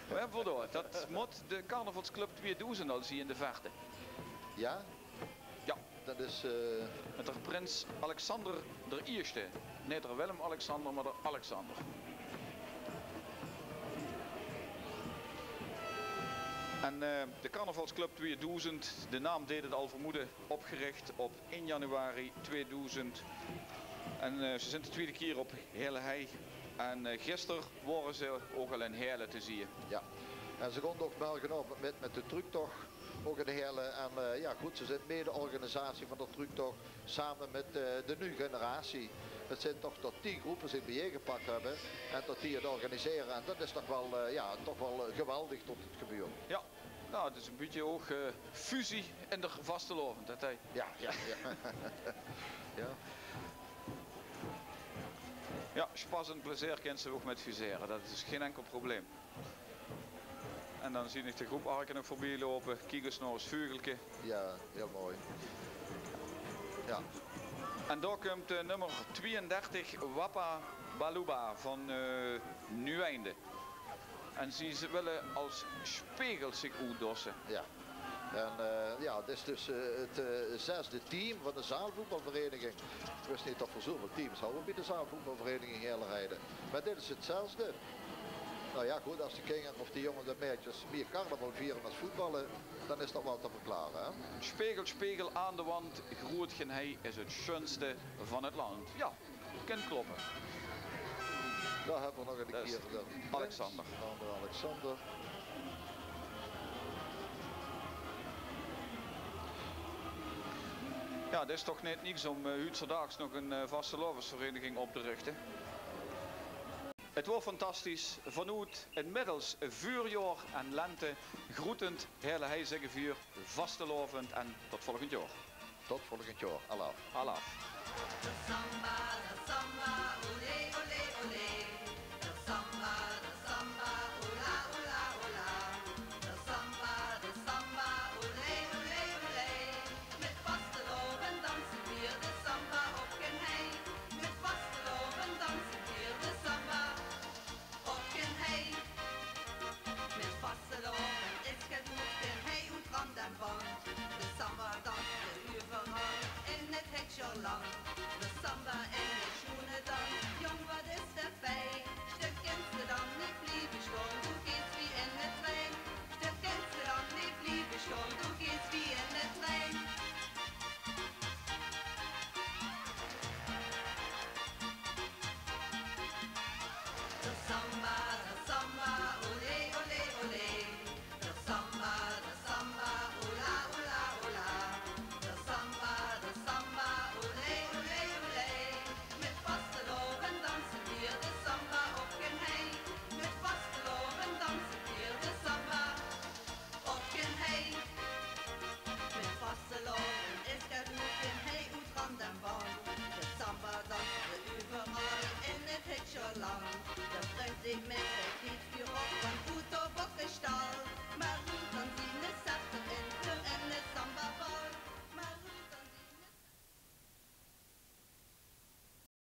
We hebben voldoen. Dat moet de carnavalsclub 2000 al zien in de verte. Ja? Ja. Dat is... Met de prins Alexander de Eerste. Niet de Willem-Alexander, maar de Alexander. En de carnavalsclub 2000, de naam deed het al vermoeden, opgericht op 1 januari 2000. En ze zijn de tweede keer op Heerle Hei. En gisteren waren ze ook al in Heerlen te zien. Ja, en ze konden ook melden op met de tructocht ook in Heerle. En ja goed, ze zijn mede-organisatie van de tructocht samen met de nieuwe generatie. Het zijn toch tot 10 groepen die bij gepakt hebben en tot die het organiseren. En dat is toch wel, ja, toch wel geweldig tot het gebeurt. Ja, nou het is een beetje ook fusie in de vastelovend. Ja, ja, ja. Ja. Ja, spas en plezier kent ze ook met fuseren, dat is geen enkel probleem. En dan zie ik de groep Arken nog voorbij lopen, Kiegels nog eens Vugelke. Ja, heel mooi. Ja. En daar komt nummer 32 Wappa Baluba van Nueinde. En ze willen als spiegel zich uitdossen. Ja. En ja, dit is dus het 6e team van de zaalvoetbalvereniging. Ik wist niet of er zoveel teams houden bij de zaalvoetbalvereniging Heerlijkheide. Maar dit is het 6e. Nou ja goed, als de kinderen of de jongens en meisjes meer carnaval vieren als voetballen, dan is dat wel te verklaren. Hè? Spiegel, spiegel aan de wand, Grootgenhei is het schoonste van het land. Ja, kan kloppen. Daar hebben we nog een keer de Alexander. Alexander. Ja, dat is toch net niks om Huutzerdaags nog een vasteloversvereniging op te richten. Het wordt fantastisch. Vanuit inmiddels vuurjaar en lente groetend Heerle Hei Zeggevier, vastelovend en tot volgend jaar. Tot volgend jaar. Allah. Allah.